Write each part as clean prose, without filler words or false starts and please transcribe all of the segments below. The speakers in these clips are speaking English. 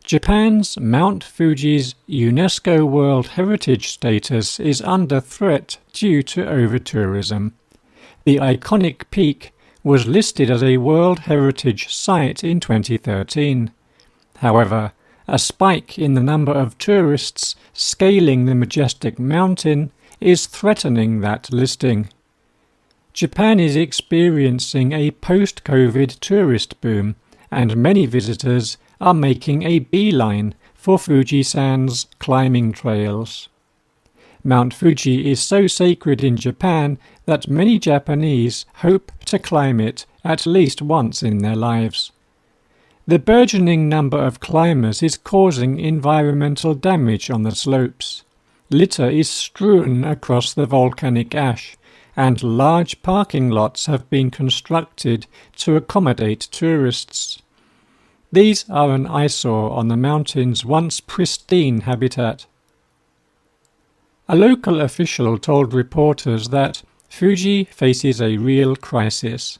Japan's Mount Fuji's UNESCO World Heritage status is under threat due to over-tourism. The iconic peak was listed as a World Heritage Site in 2013. However, a spike in the number of tourists scaling the majestic mountain is threatening that listing. Japan is experiencing a post-COVID tourist boom, and many visitors are making a beeline for Fujisan's climbing trails. Mount Fuji is so sacred in Japan that many Japanese hope to climb it at least once in their lives. The burgeoning number of climbers is causing environmental damage on the slopes. Litter is strewn across the volcanic ash, and large parking lots have been constructed to accommodate tourists. These are an eyesore on the mountain's once pristine habitat. A local official told reporters that Fuji faces a real crisis.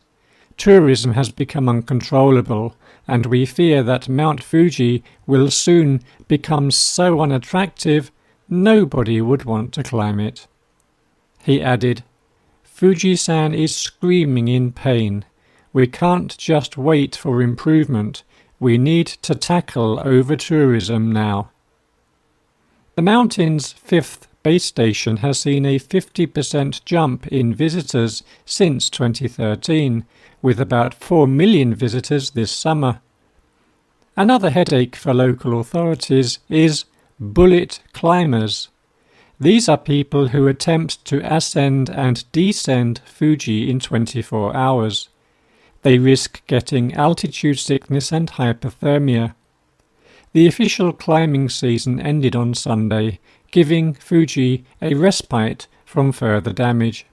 Tourism has become uncontrollable, and we fear that Mount Fuji will soon become so unattractive nobody would want to climb it. He added, "Fujisan is screaming in pain. We can't just wait for improvement. We need to tackle over-tourism now." The mountain's fifth base station has seen a 50% jump in visitors since 2013, with about 4 million visitors this summer. Another headache for local authorities is bullet climbers. These are people who attempt to ascend and descend Fuji in 24 hours. They risk getting altitude sickness and hypothermia. The official climbing season ended on Sunday, giving Fuji a respite from further damage.